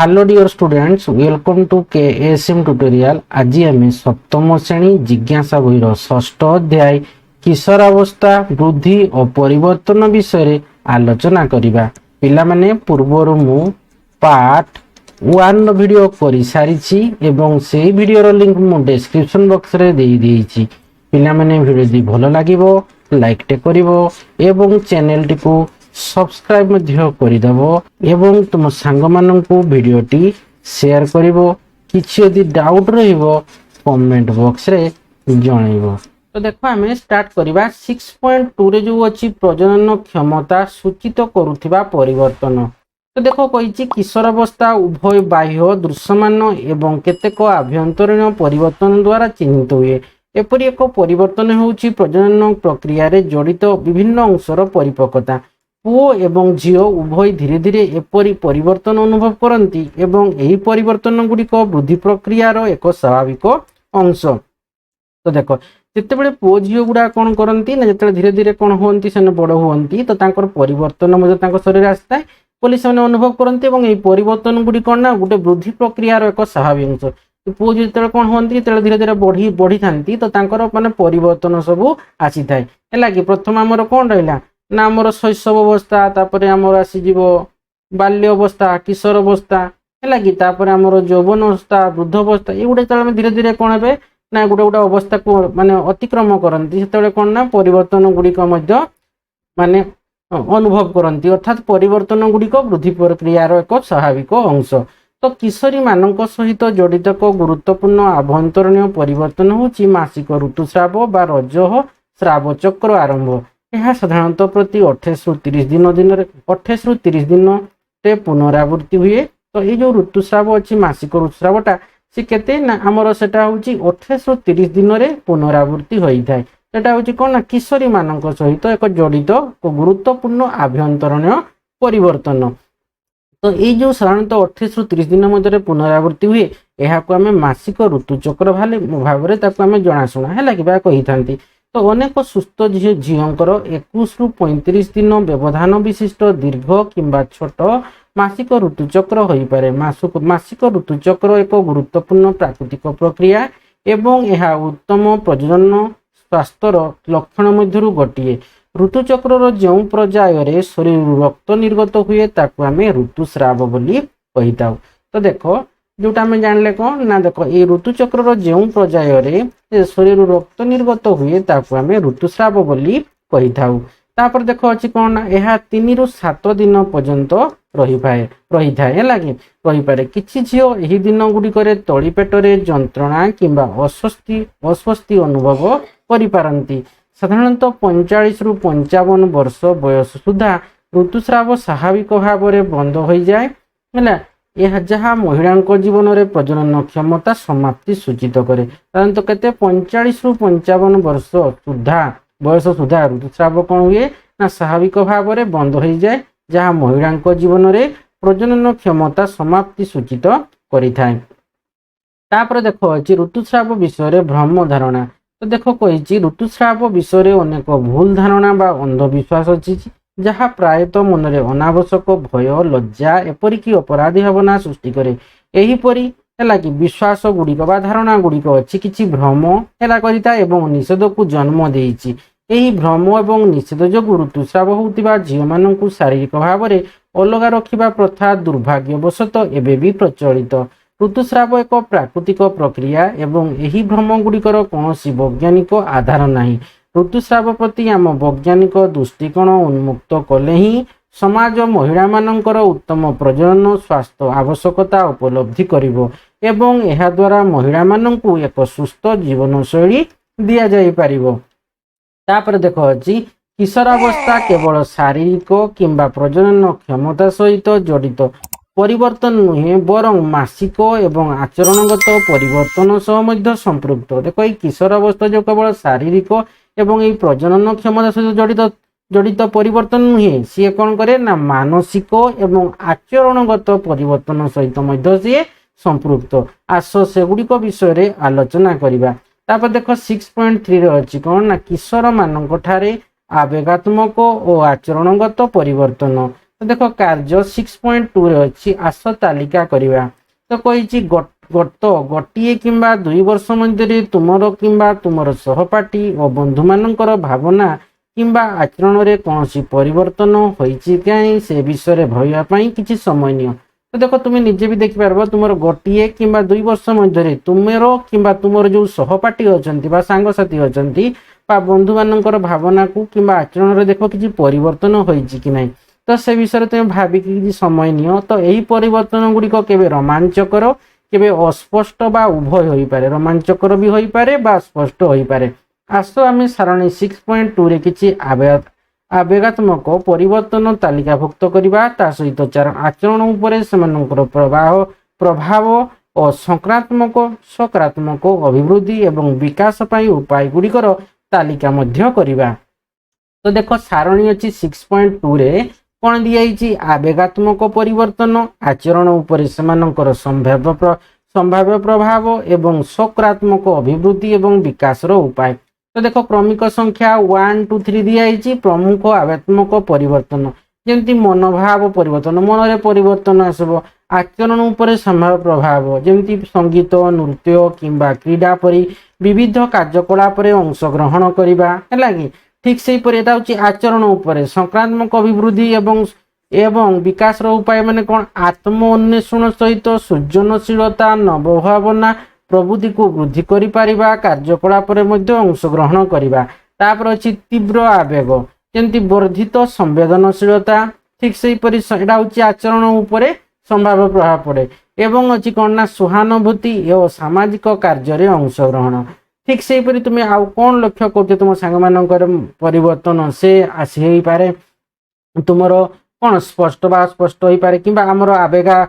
Hello dear students, welcome to KSM tutorial. आज आम सप्तम श्रेणी जिज्ञासा बहिर षष्ठ अध्याय किशोरावस्था वृद्धि और परिवर्तन विषय आलोचना करिबा। पिला माने पूर्वरु मु पार्ट 1 वीडियो करि सारिछि एवं से वीडियो रो लिंक मु डिस्क्रिप्शन बॉक्स रे देई देइछि। पिला माने वीडियो दी भलो लागिवो लाइक टे करिवो एवं चैनल टी को सब्सक्राइब मध्य करिदबो एवं तुम सांग माननकु वीडियोटी शेयर करिवो। किछि यदि डाउट रहिवो कमेंट बॉक्स रे जणाइबो। तो देखो आमे स्टार्ट करिबा 6.2 रे जो अछि प्रजनन क्षमता सूचित करूथिबा परिवर्तन। तो देखो कहिछि किशोरावस्था उभय बाह्य दृश्यमान एवं केतेक आभ्यंतरीण परिवर्तन द्वारा चिन्हित हुए। एपरि एक परिवर्तन होउछि प्रजनन प्रक्रिया रे जड़ित विभिन्न अंशर परिपक्वता। पुओ एवं झियो उभय धीरे धीरे एपरि परिवर्तन अनुभव करती एवं एही परिवर्तन गुड़िक वृद्धि प्रक्रियार एक स्वाभाविक अंश। तो देखो जितेबाला पुओ झियो गुड़ा कौन करती ना जिते धीरे धीरे कौन होती से बड़ होती तो तांकर परिवर्तन शरीर आसता है बोली से अनुभव करते और यही परिवर्तन गुड़ी कौन ना गोटे वृद्धि प्रक्रियार एक स्वाभाविक अंश। पुओ जो कौन होती धीरे धीरे बढ़ी था तो माने परिवर्तन सब आसी थाए है कि प्रथम आमर कौन रहा ना आमर शैशव अवस्था तापर आमर आसीज बाल्य अवस्था किशोर अवस्था है कि आमर यौवन अवस्था वृद्ध अवस्था ये गुटे धीरे धीरे कौन है ना गोटे गोटे अवस्था को माने अतिक्रम करती से कौन ना परिवर्तन गुड़िक माने अनुभव करती अर्थात परिवर्तन गुड़िक वृद्धि प्रक्रियार एक स्वाभाविक अंश। तो किशोरी मानक सहित जड़ित एक गुरुत्वपूर्ण आभ्यंतरीण परिवर्तन होची मासिक ऋतुस्राव बा रजह स्राव चक्र आरंभ। यह साधारणतः प्रति 28 रु 30 दिन रे पुनरावृत्ति हुए। तो ये जो ऋतुस्राव अच्छी मासिक ऋतुस्रावटा सी केते ना आमर सेटा होची 28 रु 30 दिन रे पुनरावृत्ति होई थाए। सेटा होची कोन ना किशोरी मानक सहित एक जड़ित गुरुत्वपूर्ण आभ्यंतरीण परिवर्तन। तो ये जो साधारणतः 28 रु 30 दिन मध्य पुनरावृत्ति हुए यह को आमे मासिक ऋतुचक्र भाव में आमे जनाशुना है कि कही थांती। तो अनेक सुस्थ झींकर 21 रु 35 दिन व्यवधान विशिष्ट दीर्घ किंबा छोट मासिक ऋतुचक्र हो पारे। मासिक ऋतुचक्र एक गुरुत्वपूर्ण प्राकृतिक प्रक्रिया एवं यह उत्तम प्रजनन स्वास्थ्यर लक्षण मध्यरु गोटे। ऋतुचक्र जो पर्यायर शरीर रक्त निर्गत हुए ताकू आमे ऋतुस्राव बोली कही थाउ। तो देखो जोटा आम जानले कौन ना देखो ये ऋतुचक्र जो पर्यायर शरीर रक्त निर्गत हुए ताकू आमे ऋतुस्राव बोली कही थाउ। तापर देखो अच्छी कौन ना यह 3 रु 7 दिन पर्यंत रही थाए रही पारे। किछि झियो एही दिन गुड़िकरे तली पेटरे जंत्रणा किंबा अस्वस्थी अनुभव करि पारंती। साधारणतः 45 रु 55 वर्ष बयस सुधा ऋतुस्राव स्वाभाविक भाव में बंद हो जाए है यह जहाँ महिला जीवन में प्रजनन क्षमता समाप्ति सूचित करे। साधारणतः केते 45 रु 55 वर्ष सुधा बयस सुधा ऋतुस्राव कौन हुए ना स्वाभाविक भाव में बंद हो जाए जहाँ महिला जीवन में प्रजनन क्षमता समाप्ति सूचित करिथाए। तापर देखो अछि ऋतुस्राव विषय भ्रम धारणा। तो देखो कही ऋतुस्राव विषय अनेक भूल धारणा बा अंधविश्वास अच्छी जहाँ प्रायतः मन में अनावश्यक भय लज्जा एपरिक अपराधी भावना सृष्टि करे। एहीपरि है कि विश्वास गुड़िक बा धारणा गुड़िक अच्छी किछि भ्रम है करिता एवं निषेध को जन्म देइछि। एही भ्रम एवं निषेध जो ऋतुस्राव होउतिबा झियो माननकु शारीरिक भाव में अलगा रखिबा प्रथा दुर्भाग्यवशतः एबे भी प्रचलित। ऋतुस्राव एक प्राकृतिक प्रक्रिया एवं एही भ्रम गुड़िकर कौनसी वैज्ञानिक आधार नहीं। ऋतुस्राव प्रति आम वैज्ञानिक दृष्टिकोण उन्मुक्त कले ही समाज महिला मानकर उत्तम प्रजनन स्वास्थ्य आवश्यकता उपलब्धि करिवो एवं एहा द्वारा महिला माननकु एक सुस्थ जीवन शैली दिया जाई पारिवो। तापर देखो अछि किशोरावस्था केवल शारीरिक किंबा प्रजनन क्षमता सहित जड़ित परिवर्तन नुहे बरं मासिक एवं आचरणगत परिवर्तन सह मध्य संपृक्त। देखो ये किशोरावस्था जो केवल शारीरिक एवं ये प्रजनन क्षमता सहित जड़ित परिवर्तन नुहे सी कौन करे ना मानसिक एवं आचरणगत परिवर्तन सहित मध्य सी संपृक्त। आस सेगुड़िक विषय आलोचना करिबा। तापर देखो 6.3 अच्छी कौन ना किशोर मानक ठारे आवेगात्मक और आचरणगत परिवर्तन। तो देख कार्य 6.2 रे अछि आस तालिका करिवा। तो कहिछि गत गोटे किंबा 2 वर्ष मध्य तुमर किंबा तुमर सहपाठी और बंधु मानकर भावना किंबा आचरण रे कौनसी परिवर्तन होइछि काई से विषय रे भइबा पई किछि समय नियो। तो देखो तुम निजे भी देखि पारबो तुमर गोटे किंबा 2 वर्ष मध्य तुमर किंबा तुमर जो सहपाठी अछंती बा सांग साथी अछंती बा बंधु मानकर भावना को किंबा आचरण रे देखो किछि परिवर्तन होइछि कि नै। तो से विषय तुम भाविक किछि समय नियो। तो एही परिवर्तन गुडी को केबे रोमांचकर केबे अस्पष्ट बा उभय होई पारे, रोमांचकर भी होई पारे बा स्पष्ट होई पारे। आस आम सारणी 6.2 रे किछि आवेगात्मक परिवर्तन तालिकाभुक्त करबा ता सहित आचरण उपरे सेमानकर प्रभाव और सकारात्मक अभिवृद्धि एवं विकास पाई उपाय गुड़िकर तालिका मध्य करबा। तो देखो सारणी अछि 6.2 रे कौन दिया आवेगात्मक परिवर्तन आचरण उपरे सेमानकर संभाव्य प्रभाव एवं सकारात्मक अभिवृद्धि एवं विकास उपाय। तो देखो क्रमिक संख्या 1 2 3 दिया प्रमुख आवेगात्मक परिवर्तन जेमती मनोभाव परिवर्तन मन रे परिवर्तन आसबो, आचरण उपरे संभाव्य प्रभाव जेमती संगीत नृत्य किंबा क्रीडा परी विविध कार्यकलाप रे अंशग्रहण करबा हैला कि। ठीक से परे एटा होची आचरण उपरे सकारात्मक अभिवृद्धि एवं विकास रो उपाय माने कोन आत्मोन्वेषण सहित सृजनशीलता नवभावना प्रबुद्धि को वृद्धि करि पारिबा कार्यकलाप रे मध्ये अंशग्रहण करबा। तापर अछि तीव्र आवेग जेमती वर्धित संवेदनशीलता। ठीक से परि एटा होची आचरण उपरे संभाव्य प्रभाव पड़े एवं अछि कोन ना सहानुभूति एवं सामाजिक कार्य रे अंशग्रहण। ठीक से परि तुम आउ कोन लक्ष्य करते तुम सांग मानकर परिवर्तन से आसी होई पारे तुमरो कोन स्पष्ट बा स्पष्ट होई पारे किंबा हमर आवेगा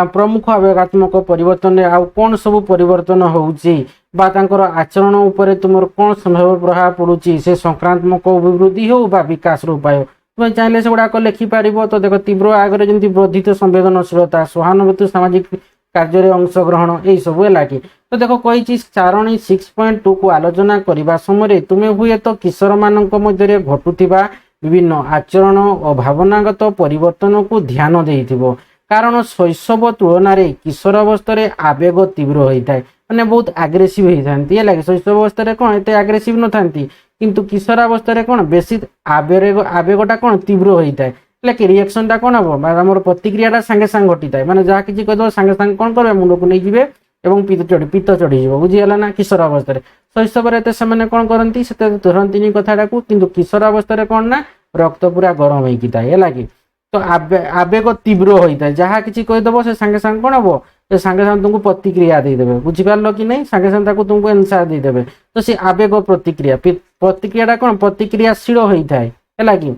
प्रमुख आवेगात्मक परिवर्तन रे आउ कोन सब परिवर्तन होउची बा तांकर आचरण उपरे तुमर कोन संभाव्य प्रभाव पडुची से सकारात्मक अभिवृद्धि हो बा विकास रो उपाय तुम चाहिले से गुडा को लिखि पारिबो। तो देखो तीव्र आगरे जेंति वर्धित संवेदनशीलता सहानुभूति सामाजिक कार्य रे अंशग्रहण एई सब लागी। तो देखो कहिछि सारणी 6.2 को आलोचना करबा समय तुमे हुए तो किशोर मानक मध्य घटुथिबा विभिन्न आचरण और भावनागत परिवर्तन को ध्यान देइथिबो कारण शैशव तुलन रे किशोर अवस्था रे आवेग तीव्र होइथाय माने बहुत एग्रेसिव होइथांती है लागे। शैशव अवस्था रे कोन एते एग्रेसिव न थांती किंतु किशोर अवस्था रे कोन बेसी आवेगटा कोन तीव्र होइथाय लागे। रिएक्शन टा कोन हबो हमर प्रतिक्रियाटा संगे संग घटिथाय माने जहा किछि कहदो संगे संग कोन करबे मुंड को नै जिवे एवं पित्त चढ़ी जीव बुझीगला ना। किशोर अवस्था शैशव रे से कौन करती से धरती कथा किंतु किशोर अवस्था कौन ना रक्त पूरा गरम होता लगे। तो आवेग तीव्र होता है जहाँ किसी कहीदेव से सागे सागे कौन हम से सागे सागे तुमको प्रतिक्रिया देदेवे बुझिपार कि नहीं सागे सागे तुमको एनसार देदेवे। तो सी आवेग प्रतिक्रिया कौन प्रतिक्रियाशील होता है कि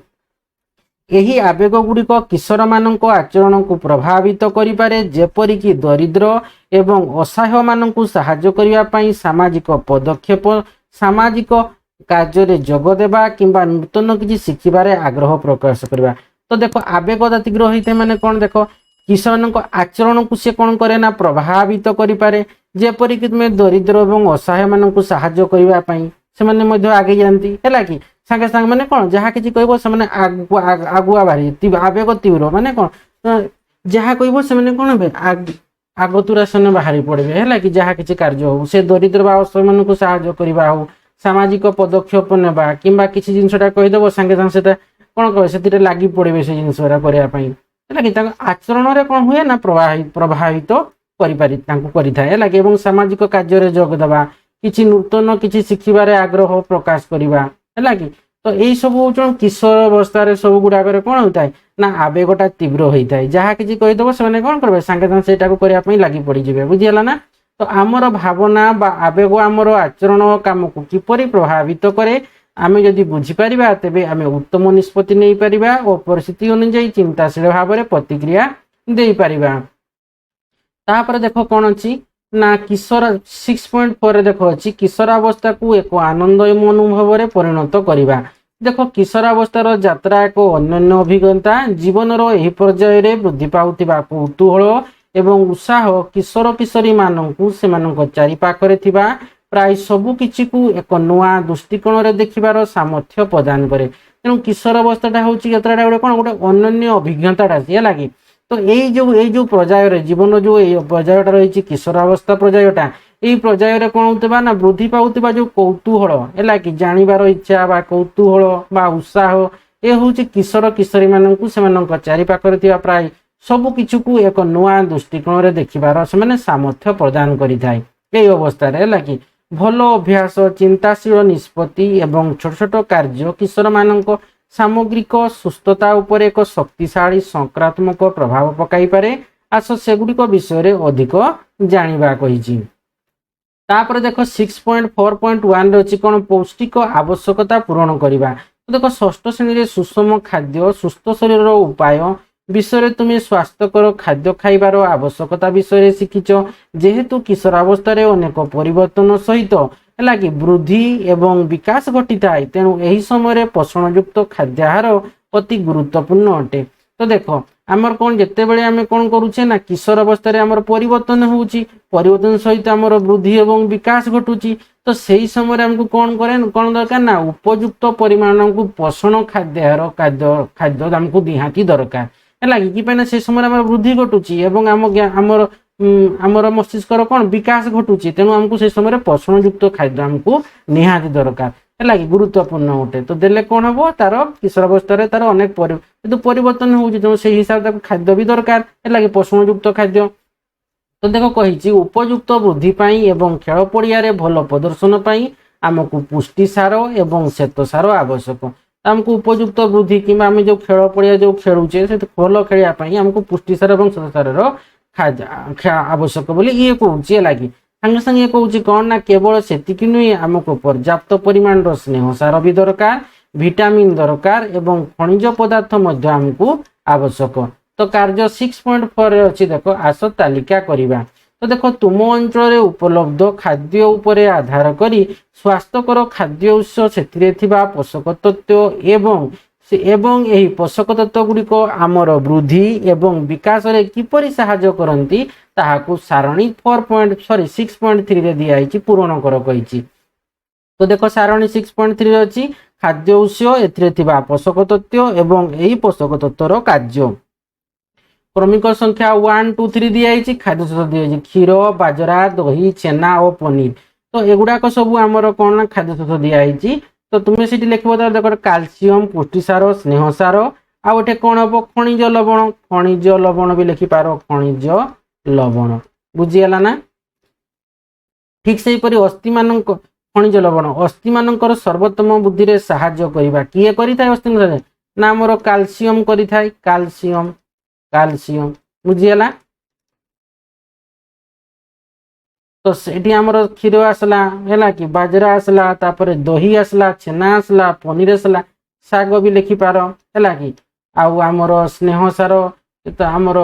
यही आवेग गुड़िक किशोर मानक आचरण को प्रभावित करिपारे जेपरिक दरिद्र एवं असहाय मानक साहाय्य करिया पई सामाजिक पदक्षेप सामाजिक कार्य रे जोग देबा किंबा नूतन किछि शिखिबारे आग्रह प्रकाश करबा। तो देखो आवेगता तीव्र होइते माने कोन देखो किशोर मानक आचरण को से कोन करे ना प्रभावित करिपारे जेपरिक तुमे दरिद्र एवं असहाय मानक साहाय्य करिया पई से माने मध्ये आगे जानती है कि सागे सागे माने कौन जहाँ किसी कहब से आगुआ बाहरी आवेग तीव्र माने कौन जहाँ कहब से कौन आगतुरा से बाहरी पड़े है कि जहाँ किसी कार्य हो से दरिद्र बा असहाय मानक साहाय्य करवा हो सामाजिक पदक्षेप नेबा किंबा किसी जिनसटा कहीदेव सागे सागे से कौन कहे से लगी पड़े से जिनसा करने आचरण में कौन हुए ना प्रभावित कर सामाजिक कार्य जोग देवा किसी नूतन किसी शिखिबारे आग्रह प्रकाश करवा है कि। तो यही सब हूँ किशोर अवस्था सब गुड़ाक कौन होता है ना आवेगटा तीव्र होता है जहाँ किसी कहीदेव से कौन करेंगे सागे सागे से लगी पड़े बुझीगला ना। तो आमर भावना बा आवेग आमर आचरण काम को किपरि प्रभावित करे आमे जदि बुझीपार तेबे आमे उत्तम निष्पत्ति नहीं पारिबा और परिस्थिति अनुसार चिंताशील भाव में प्रतिक्रिया दे पारिबा। तापर देखो कौन अच्छी ना किशोर 6.4 देखो अच्छी किशोरावस्था को एक आनंदमय अनुभव में परिणत करवा। देखो किशोरावस्थार यात्रा एक अन्य अभिज्ञता जीवन यह पर्यायर वृद्धि पाउथिबा कौतूहल एवं उत्साह किशोर किशोरी मानू से चारिपाखरे प्राय सबु किछि को एक नुआ दृष्टिकोण रे देखिबार सामर्थ्य प्रदान करे। ତେଣୁ କିଶୋର ଅବସ୍ଥାଟା ହେଉଛି କେତେଟା ଗୋଟେ କ'ଣ ଗୋଟେ ଅନନ୍ୟ ଅଭିଜ୍ଞତାଟା ଅଛି ହେଲା କି। ତ ଏଇ ଯୋଉ ପର୍ଯ୍ୟାୟରେ ଜୀବନର ଯୋଉ ଏଇ ପର୍ଯ୍ୟାୟଟା ରହିଛି କିଶୋର ଅବସ୍ଥା ପର୍ଯ୍ୟାୟଟା, ଏଇ ପର୍ଯ୍ୟାୟରେ କ'ଣ ହଉଥିବା ନା ବୃଦ୍ଧି ପାଉଥିବା ଯୋଉ କୌତୁହଳ ହେଲା କି ଜାଣିବାର ଇଚ୍ଛା ବା କୌତୁହଳ ବା ଉତ୍ସାହ, ଏ ହେଉଛି କିଶୋର କିଶୋରୀ ମାନଙ୍କୁ ସେମାନଙ୍କ ଚାରିପାଖରେ ଥିବା ପ୍ରାୟ ସବୁ କିଛିକୁ ଏକ ନୂଆ ଦୃଷ୍ଟିକୋଣରେ ଦେଖିବାର ସେମାନେ ସାମର୍ଥ୍ୟ ପ୍ରଦାନ କରିଥାଏ ଏଇ ଅବସ୍ଥାରେ ହେଲା କି। ଭଲ ଅଭ୍ୟାସ, ଚିନ୍ତାଶୀଳ ନିଷ୍ପତ୍ତି ଏବଂ ଛୋଟ ଛୋଟ କାର୍ଯ୍ୟ କିଶୋରମାନଙ୍କ ସାମଗ୍ରିକ ସୁସ୍ଥତା ଉପରେ ଏକ ଶକ୍ତିଶାଳୀ ସକାରାତ୍ମକ ପ୍ରଭାବ ପକାଇପାରେ। ଆସ ସେଗୁଡ଼ିକ ବିଷୟରେ ଅଧିକ ଜାଣିବା କହିଛି। ତାପରେ ଦେଖ 6.4.1 ଅଛି କ'ଣ ପୌଷ୍ଟିକ ଆବଶ୍ୟକତା ପୂରଣ କରିବା। ଦେଖ ଷଷ୍ଠ ଶ୍ରେଣୀରେ ସୁଷମ ଖାଦ୍ୟ ସୁସ୍ଥ ଶରୀରର ଉପାୟ ବିଷୟରେ ତୁମେ ସ୍ୱାସ୍ଥ୍ୟକର ଖାଦ୍ୟ ଖାଇବାର ଆବଶ୍ୟକତା ବିଷୟରେ ଶିଖିଛ। ଯେହେତୁ କିଶୋର ଅବସ୍ଥାରେ ଅନେକ ପରିବର୍ତ୍ତନ ସହିତ ହେଲା କି ବୃଦ୍ଧି ଏବଂ ବିକାଶ ଘଟିଥାଏ, ତେଣୁ ଏହି ସମୟରେ ପୋଷଣଯୁକ୍ତ ଖାଦ୍ୟାହାର ଅତି ଗୁରୁତ୍ୱପୂର୍ଣ୍ଣ ଅଟେ। ତ ଦେଖ ଆମର କ'ଣ ଯେତେବେଳେ ଆମେ କ'ଣ କରୁଛେ ନା କିଶୋର ଅବସ୍ଥାରେ ଆମର ପରିବର୍ତ୍ତନ ହେଉଛି, ପରିବର୍ତ୍ତନ ସହିତ ଆମର ବୃଦ୍ଧି ଏବଂ ବିକାଶ ଘଟୁଛି। ତ ସେଇ ସମୟରେ ଆମକୁ କ'ଣ ଦରକାର ନା ଉପଯୁକ୍ତ ପରିମାଣ ଆମକୁ ପୋଷଣ ଖାଦ୍ୟ ଆମକୁ ନିହାତି ଦରକାର ହେଲା କି ପାଇଁ ନା ସେ ସମୟରେ ଆମର ବୃଦ୍ଧି ଘଟୁଛି ଏବଂ ଆମର ମସ୍ତିଷ୍କର କ'ଣ ବିକାଶ ଘଟୁଛି, ତେଣୁ ଆମକୁ ସେ ସମୟରେ ପୋଷଣଯୁକ୍ତ ଖାଦ୍ୟ ଆମକୁ ନିହାତି ଦରକାର ହେଲା କି ଗୁରୁତ୍ୱପୂର୍ଣ୍ଣ ଅଟେ। ତ ଦେଲେ କ'ଣ ହବ ତାର କିଶୋର ଅବସ୍ଥାରେ ତାର ଅନେକ ପରିବର୍ତ୍ତନ ହେଉଛି, ତେଣୁ ସେଇ ହିସାବରେ ତାକୁ ଖାଦ୍ୟ ବି ଦରକାର ହେଲା କି ପୋଷଣଯୁକ୍ତ ଖାଦ୍ୟ। ତ ଦେଖ କହିଛି ଉପଯୁକ୍ତ ବୃଦ୍ଧି ପାଇଁ ଏବଂ ଖେଳ ପଡ଼ିଆରେ ଭଲ ପ୍ରଦର୍ଶନ ପାଇଁ ଆମକୁ ପୁଷ୍ଟି ସାର ଏବଂ ଶ୍ଵେତ ସାର ଆବଶ୍ୟକ। ଆମକୁ ଉପଯୁକ୍ତ ବୃଦ୍ଧି କିମ୍ବା ଆମେ ଯୋଉ ଖେଳ ପଡ଼ିଆ ଯୋଉ ଖେଳୁଛେ ସେ ଭଲ ଖେଳିବା ପାଇଁ ଆମକୁ ପୁଷ୍ଟି ସାର ଏବଂ ଶ୍ଵେତ ସାରର ଆବଶ୍ୟକ ବୋଲି ଇଏ କହୁଛି ହେଲା କି। ସାଙ୍ଗେ ସାଙ୍ଗେ କହୁଛି କ'ଣ ନା କେବଳ ସେତିକି ନୁହେଁ, ଆମକୁ ପର୍ଯ୍ୟାପ୍ତ ପରିମାଣର ସ୍ନେହ ସାର ବି ଦରକାର, ଭିଟାମିନ ଦରକାର ଏବଂ ଖଣିଜ ପଦାର୍ଥ ମଧ୍ୟ ଆମକୁ ଆବଶ୍ୟକ। ତ କାର୍ଯ୍ୟ 6.4 ରେ ଅଛି ଦେଖ ଆସ ତାଲିକା କରିବା। ତ ଦେଖ ତୁମ ଅଞ୍ଚଳରେ ଉପଲବ୍ଧ ଖାଦ୍ୟ ଉପରେ ଆଧାର କରି ସ୍ୱାସ୍ଥ୍ୟକର ଖାଦ୍ୟ ଉତ୍ସ, ସେଥିରେ ଥିବା ପୋଷକ ତତ୍ତ୍ୱ ଏବଂ ଏହି ପୋଷକ ତତ୍ତ୍ୱ ଗୁଡ଼ିକ ଆମର ବୃଦ୍ଧି ଏବଂ ବିକାଶରେ କିପରି ସାହାଯ୍ୟ କରନ୍ତି ତାହାକୁ ସାରଣୀ 6.3 ରେ ଦିଆଯାଇଛି ପୂରଣ କର କହିଛି। ତ ଦେଖ ସାରଣୀ 6.3 ଅଛି ଖାଦ୍ୟ ଉତ୍ସ, ଏଥିରେ ଥିବା ପୋଷକ ତତ୍ତ୍ୱ ଏବଂ ଏହି ପୋଷକ ତତ୍ତ୍ୱର କାର୍ଯ୍ୟ। କ୍ରମିକ ସଂଖ୍ୟା 1 2 3 ଦିଆଯାଇଛି। ଖାଦ୍ୟ ଶସ୍ୟ ଦିଆଯାଇଛି କ୍ଷୀର, ବାଜରା, ଦହି, ଛେନା ଓ ପନିର। ତ ଏଗୁଡାକ ସବୁ ଆମର କ'ଣ ନା ଖାଦ୍ୟ ଶସ୍ୟ ଦିଆଯାଇଛି। ତ ତୁମେ ସେଠି ଲେଖିବ ଦେଖ କ୍ୟାଲସିୟମ, ପୁଷ୍ଟିସାର, ସ୍ନେହ ସାର, ଆଉ ଏଠି କ'ଣ ହବ ଖଣିଜ ଲବଣ। ଖଣିଜ ଲବଣ ବି ଲେଖିପାର ଖଣିଜ ଲବଣ, ବୁଝିଗଲା ନା। ଠିକ ସେହିପରି ଖଣିଜ ଲବଣ ଅସ୍ଥିମାନଙ୍କର ସର୍ବୋତ୍ତମ ବୃଦ୍ଧିରେ ସାହାଯ୍ୟ କରିବା। କିଏ କରିଥାଏ ଅସ୍ଥିମାନଙ୍କର ନା ଆମର କ୍ୟାଲସିୟମ କରିଥାଏ। କ୍ୟାଲସିୟମ ବୁଝିଗଲା। ତ ସେଠି ଆମର କ୍ଷୀର ଆସିଲା ହେଲା କି, ବାଜରା ଆସିଲା, ତାପରେ ଦହି ଆସିଲା, ଛେନା ଆସିଲା, ପନିର ଆସିଲା, ଶାଗ ବି ଲେଖିପାର ହେଲା କି। ଆଉ ଆମର ସ୍ନେହ ସାର ତ ଆମର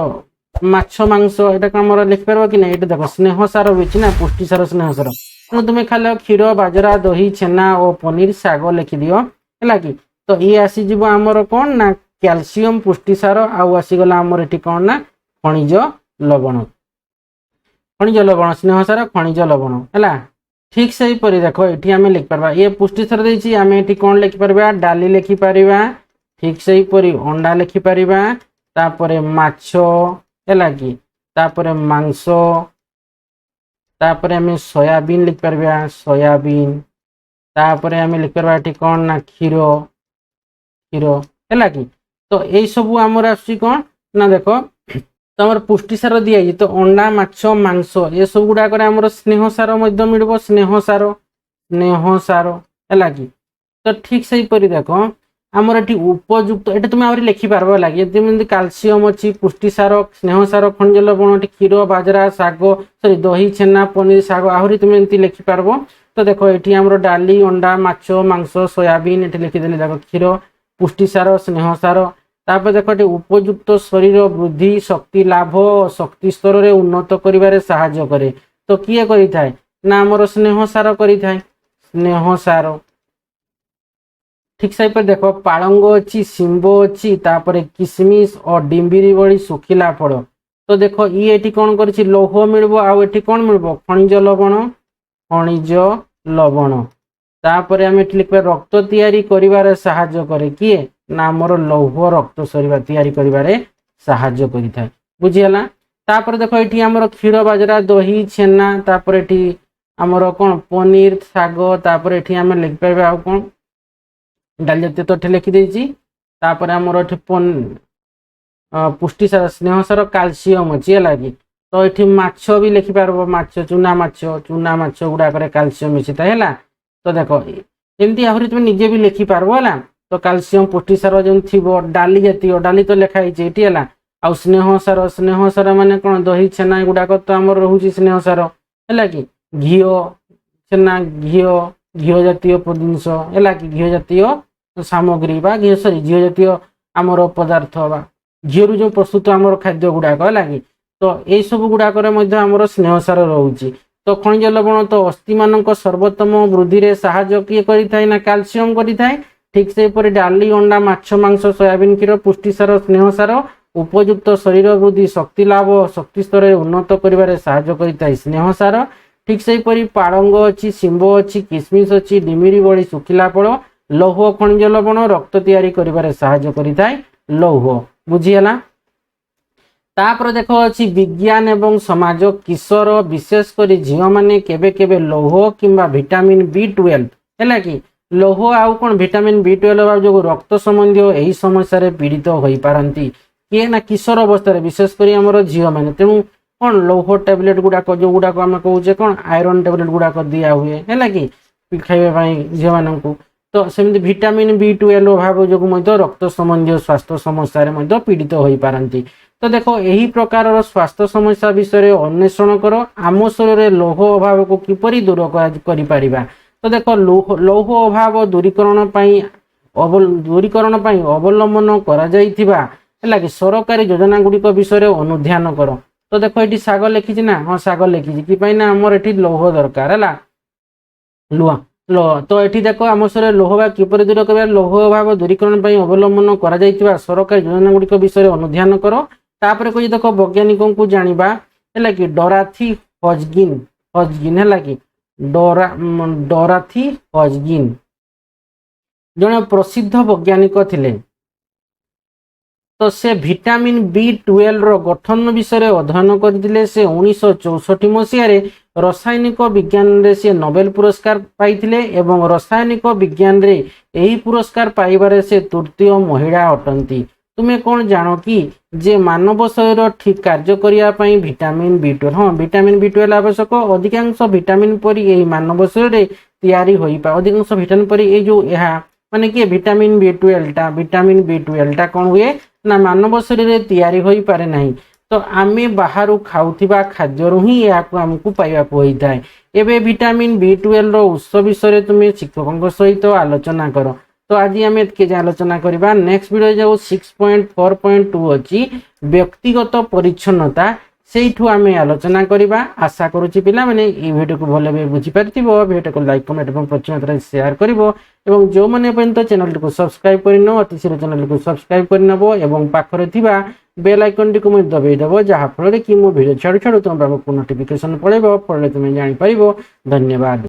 ମାଛ ମାଂସ ଏଇଟା ଆମର ଲେଖିପାରିବ କି ନାହିଁ, ଏଇଟା ଦେଖ ସ୍ନେହ ସାର ବି ଅଛି ନା ପୁଷ୍ଟି ସାର ସ୍ନେହ ସାର। ତେଣୁ ତୁମେ ଖାଲି କ୍ଷୀର, ବାଜରା, ଦହି, ଛେନା ଓ ପନିର, ଶାଗ ଲେଖିଦିଅ ହେଲା କି। ତ ଇଏ ଆସିଯିବ ଆମର କ'ଣ ନା କ୍ୟାଲସିୟମ, ପୁଷ୍ଟି ସାର, ଆଉ ଆସିଗଲା ଆମର ଏଠି କ'ଣ ନା ଖଣିଜ ଲବଣ, ସ୍ନେହ ସାର, ଖଣିଜ ଲବଣ ହେଲା। ଠିକ ସେହିପରି ଦେଖ ଏଠି ଆମେ ଲେଖିପାରିବା ଇଏ ପୁଷ୍ଟି ସାର ଦେଇଛି, ଆମେ ଏଠି କ'ଣ ଲେଖିପାରିବା ଡାଲି ଲେଖିପାରିବା। ଠିକ ସେହିପରି ଅଣ୍ଡା ଲେଖିପାରିବା, ତାପରେ ମାଛ ହେଲା କି, ତାପରେ ମାଂସ, ତାପରେ ଆମେ ସୋୟାବିନ୍ ଲେଖିପାରିବା ସୋୟାବିନ୍, ତାପରେ ଆମେ ଲେଖିପାରିବା ଏଠି କ'ଣ ନା କ୍ଷୀର ହେଲା କି। ତ ଏଇ ସବୁ ଆମର ଆସୁଛି କ'ଣ ନା ଦେଖ ତମର ପୁଷ୍ଟି ସାର ଦିଆଯାଇଛି। ତ ଅଣ୍ଡା, ମାଛ, ମାଂସ ଏସବୁ ଗୁଡାକରେ ଆମର ସ୍ନେହ ସାର ମଧ୍ୟ ମିଳିବ, ସ୍ନେହ ସାର ହେଲା କି। ତ ଠିକ ସେହିପରି ଦେଖ ଆମର ଏଠି ଉପଯୁକ୍ତ ଏଠି ତୁମେ ଆହୁରି ଲେଖିପାରିବ ହେଲା କି, ଯେମିତି କ୍ୟାଲସିୟମ ଅଛି, ପୁଷ୍ଟି ସାର, ସ୍ନେହ ସାର, ଖଣିଜ ଲବଣ, ଏଠି କ୍ଷୀର, ବାଜରା, ଶାଗ ଦହି, ଛେନା, ପନିର, ଶାଗ ଆହୁରି ତୁମେ ଏମିତି ଲେଖିପାରିବ। ତ ଦେଖ ଏଠି ଆମର ଡାଲି, ଅଣ୍ଡା, ମାଛ, ମାଂସ, ସୋୟାବିନ୍ ଏଠି ଲେଖିଦେଲେ ଦେଖ କ୍ଷୀର, ପୁଷ୍ଟି ସାର, ସ୍ନେହ ସାର। ତାପରେ ଦେଖ ଏଠି ଉପଯୁକ୍ତ ଶରୀର ବୃଦ୍ଧି, ଶକ୍ତି ଲାଭ, ଶକ୍ତି ସ୍ତରରେ ଉନ୍ନତ କରିବାରେ ସାହାଯ୍ୟ କରେ। ତ କିଏ କରିଥାଏ ନା ଆମର ସ୍ନେହ ସାର କରିଥାଏ, ସ୍ନେହ ସାର। ଠିକ ସେହିପରି ଦେଖ ପାଳଙ୍ଗ ଅଛି, ଶିମ୍ବ ଅଛି, ତାପରେ କିସମିସ ଓ ଡିମ୍ବିରି ଭଳି ଶୁଖିଲା ଫଳ। ତ ଦେଖ ଇଏ ଏଠି କ'ଣ କରିଛି ଲୌହ ମିଳିବ, ଆଉ ଏଠି କ'ଣ ମିଳିବ ଖଣିଜ ଲବଣ तापर आम ये लिखा रक्त तैयारी करिबारे साहाय्य करे किए ना आमर लौह रक्त शरीर तैयारी करिबारे साहाय्य करिथाय बुझियला। तापर देखो ये आमर क्षीर बाजरा दही छेना तापर ये आमर कौन पनीर शाग तापर ये आम लिखिपर आ कौन डाल जातीय तो लिखी देछि। तापर आमर पुष्टिसार स्नेहसार कैल्शियम अच्छी है कि तो ये माछ भी लिखिपार माछ चूना माछ गुड़ाक कैल्शियम मिसी है। तो देख एमती आहरी तुम निजे भी लिखिपार है तो कैल्शियम पुष्टिसार जो थी डाली जातीय डाली तो लिखाई है आ स्नेहसार माने कौन दही छेना गुड़ाक तो आम रोचे स्नेहसार है कि घी छेना घी जातीय जिनस है कि घी जातीय सामग्री बा घी सरी घी जातीय आमर पदार्थ बा घी रु जो प्रस्तुत आमर खाद्य गुड़ाक है तो यही सब गुड़ाक आमर स्नेहसार रोचे। तो खनिज लवण तो अस्थि मान सर्वोत्तम वृद्धि रे साहाय्य किए करिथाय ना कैल्शियम करिथाय। ठीक से डाली अंडा माछ मांस सोयाबीन क्षीर पुष्टिसार स्नेहसार उपयुक्त शरीर वृद्धि शक्ति लाभ शक्ति स्तर उन्नत करिबारे साहाय्य करिथाय स्नेहसार। ठीक से पाड़ंग अच्छी शिंब अच्छी किसमिश अच्छी डिमिरी बड़ी सुखिला फल लौह खनिज लवण रक्त तैयारी करिबारे साहाय्य करिथाय लौह बुझीगला। तापर देखो अच्छी विज्ञान एवं समाज किशोर विशेषकर झील मैंने केबे केबे लौह किंबा विटामिन B12 है कि लौह आउ कौन विटामिन B12 जो रक्त संबंधी यही समस्या रे पीड़ित हो पारती किए ना किशोर अवस्था विशेषकर आमर झील मैंने तेणु कौन लौह टैबलेट गुड़ाक जो गुड़ाक आम कहे कौन आयरन टैबलेट गुड़ाक दिया हुए है कि खाइबा झील मान तो सेमती विटामिन B12 अभाव जो रक्त संबंधी स्वास्थ्य समस्या पीड़ित हो पारती। तो देखो यही प्रकार स्वास्थ्य समस्या विषय अन्वेषण कर आम शरीर लौह अभाव को किपरि दूर कर। तो देखो लौह अभाव दूरीकरण अवलंबन करा सरकारी योजना गुड़िक विषय अनुध्यान कर। तो देखो ये शाग लिखी ना हाँ शाग लिखी कि ना आमर ये लौह दरकार है लुह लोह तो ये देखो आम शरीर लौह किपर दूर कर लौह अभाव दूरीकरण अवलंबन करा सरकारी योजना गुड़िक विषय अनुध्यान कर। तापर कोई देखो वैज्ञानिकों को जानिबा है कि डोराथी हॉजकिन है कि डोराथी हॉजकिन जने प्रसिद्ध वैज्ञानिक थिले। तो से विटामिन B12 रो गठन विषय अध्ययन करथिले। से 1964 मसीह रासायनिक विज्ञान रे से नोबेल पुरस्कार पाइथिले एवं रासायनिक विज्ञान रे यही पुरस्कार पाइबारे से तृतीय महिला अटंती। तुम्हें कौन जानो कि जे मानव शरीर ठीक कार्य करिया पई विटामिन B12 हाँ विटामिन B12 आवश्यक अधिकांश विटामिन परी यही मानव शरीर तैयारी होई पा अधिकांश विटामिन परी ये जो यह माने कि विटामिन B12 टा कौन हुए ना मानव शरीर तैयारी होई पारे नहीं। तो आमे बाहर खाउथिबा खाद्य रु ही आमको पाइबा होता है। एबे विटामिन B12 रो उत्स विषय तुम्हें शिक्षकों सहित आलोचना कर। तो आज आम एत आलोचना करबा नेक्स्ट वीडियो जो 6.4.2 अच्छी व्यक्तिगत परिच्छन्नता सेठू आम आलोचना करबा। आशा करुच्ची पिला माने ये वीडियो को भल भाव बुझी पारिथिबो वीडियो को लाइक कमेंट और प्रचुर मात्रा शेयर करिवो एवं जो माने पर्यंत चैनल को सब्सक्राइब करनो अति शीघ्र चैनल को सब्सक्राइब करनबो एवं पाखरे थिबा बेल आइकन टी को दबाई देबो जहाँ फल कि मो वीडियो छाड़ू छाड़ू तुम पाखु नोटिफिकेशन पड़ेबो फल तुम जानि परिबो। धन्यवाद।